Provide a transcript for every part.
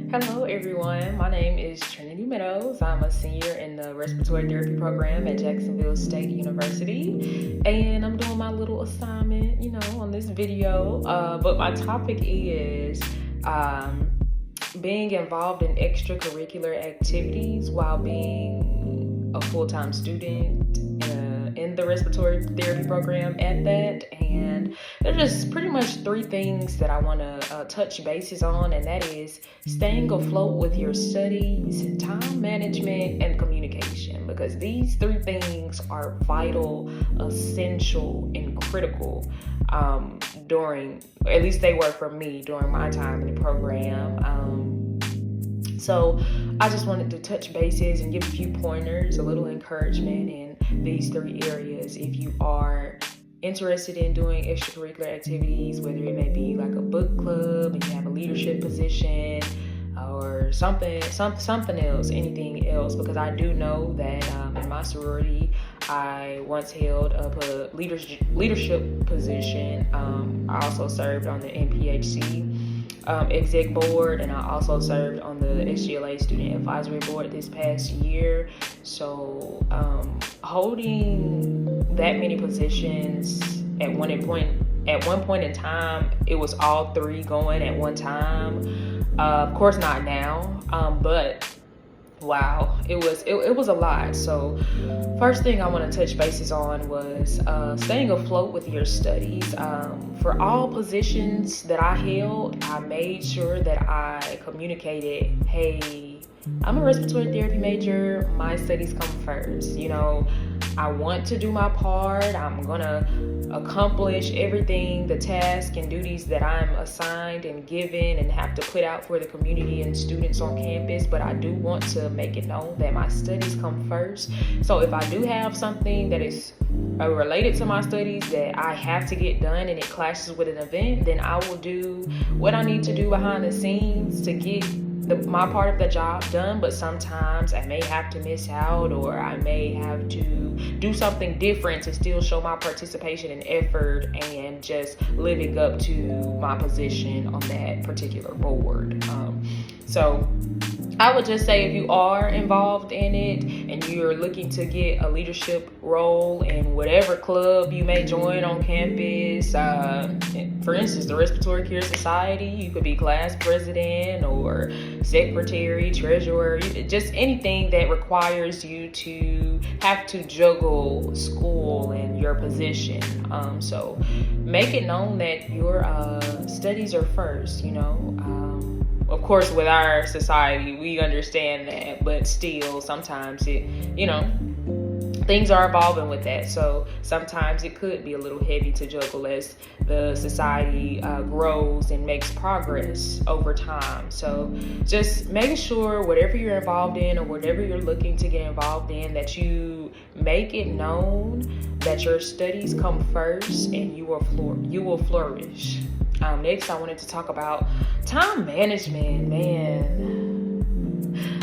Hello, everyone. My name is Trinity Meadows. I'm a senior in the respiratory therapy program at Jacksonville State University, and I'm doing my little assignment, on this video. But my topic is being involved in extracurricular activities while being a full-time student in the respiratory therapy program at that. And there's just pretty much three things that I want to touch bases on, and that is staying afloat with your studies, time management, and communication, because these three things are vital, essential, and critical during, at least they were for me during my time in the program. So I just wanted to touch bases and give a few pointers, a little encouragement in these three areas. If you are interested in doing extracurricular activities, whether it may be like a book club and you have a leadership position or something else, anything else, because I do know that in my sorority, I once held up a leadership position. I also served on the NPHC exec board, and I also served on the SGLA student advisory board this past year. So holding that many positions at one point in time, it was all three going at one time. Of course not now, but wow, it was a lot. So first thing I want to touch bases on was staying afloat with your studies. For all positions that I held, I made sure that I communicated, hey, I'm a respiratory therapy major, my studies come first. I want to do my part. I'm gonna accomplish everything, the tasks and duties that I'm assigned and given and have to put out for the community and students on campus, but I do want to make it known that my studies come first. So if I do have something that is related to my studies that I have to get done and it clashes with an event, then I will do what I need to do behind the scenes to get my part of the job done. But sometimes I may have to miss out, or I may have to do something different to still show my participation and effort and just living up to my position on that particular board. So I would just say, if you are involved in it and you're looking to get a leadership role in whatever club you may join on campus, for instance, the Respiratory Care Society, you could be class president or secretary, treasurer, just anything that requires you to have to juggle school and your position. So make it known that your studies are first, Of course, with our society, we understand that, but still, sometimes things are evolving with that. So sometimes it could be a little heavy to juggle as the society grows and makes progress over time. So just making sure whatever you're involved in or whatever you're looking to get involved in, that you make it known that your studies come first and you will flourish. Next, I wanted to talk about time management. Man,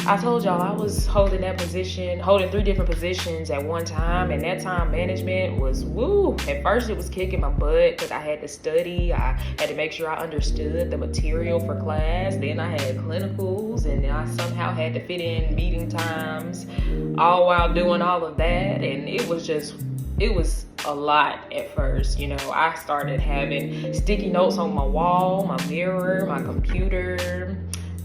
I told y'all I was holding three different positions at one time, and that time management was woo. At first, it was kicking my butt because I had to study. I had to make sure I understood the material for class. Then I had clinicals, and then I somehow had to fit in meeting times, all while doing all of that, and it was a lot at first. I started having sticky notes on my wall, my mirror, my computer,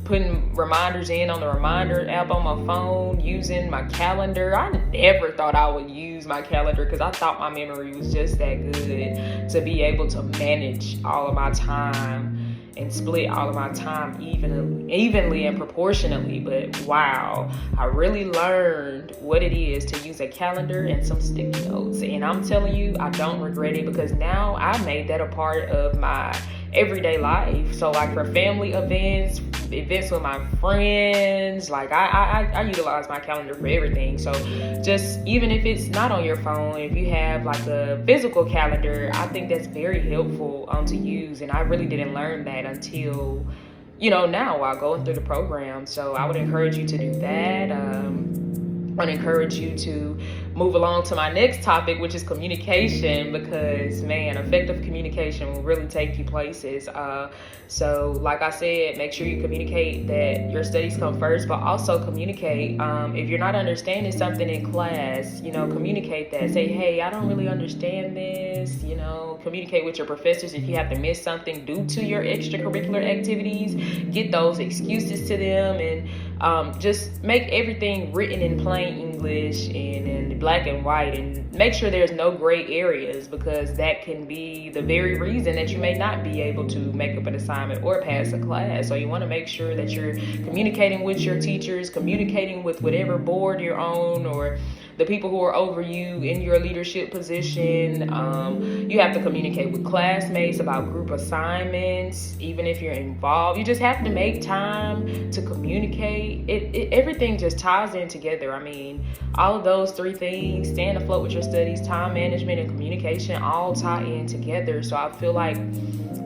putting reminders in on the reminder app on my phone, using my calendar. I never thought I would use my calendar because I thought my memory was just that good to be able to manage all of my time and split all of my time evenly and proportionately. But wow, I really learned what it is to use a calendar and some sticky notes. And I'm telling you, I don't regret it, because now I made that a part of my everyday life. So like for family events with my friends, like I utilize my calendar for everything. So just even if it's not on your phone, if you have like a physical calendar, I think that's very helpful to use. And I really didn't learn that until now while going through the program. So I would encourage you to do that. want to encourage you to move along to my next topic, which is communication, because man, effective communication will really take you places. So like I said, make sure you communicate that your studies come first, but also communicate if you're not understanding something in class, communicate that. Say, hey, I don't really understand this. Communicate with your professors if you have to miss something due to your extracurricular activities. Get those excuses to them, and just make everything written in plain English and in black and white, and make sure there's no gray areas, because that can be the very reason that you may not be able to make up an assignment or pass a class. So you want to make sure that you're communicating with your teachers, communicating with whatever board you're on, or the people who are over you in your leadership position. You have to communicate with classmates about group assignments, even if you're involved. You just have to make time to communicate. Everything just ties in together. I mean, all of those three things, staying afloat with your studies, time management, and communication, all tie in together. So I feel like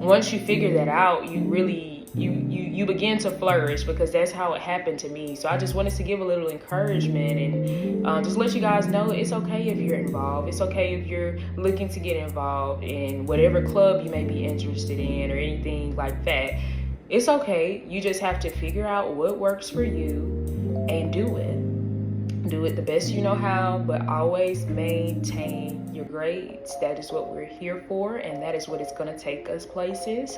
once you figure that out, you really you begin to flourish, because that's how it happened to me. So I just wanted to give a little encouragement, and just let you guys know it's okay if you're involved. It's okay if you're looking to get involved in whatever club you may be interested in or anything like that. It's okay. You just have to figure out what works for you and do it. Do it the best you know how, but always maintain your grades. That is what we're here for, and that is what is going to take us places.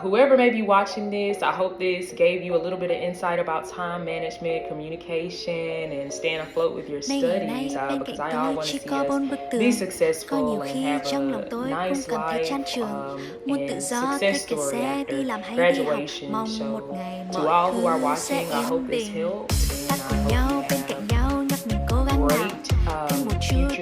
Whoever may be watching this, I hope this gave you a little bit of insight about time management, communication, and staying afloat with your studies, because I all want to see us be successful and have a nice life and success story after graduation. So to all who are watching, I hope this helped, and I hope you have a great future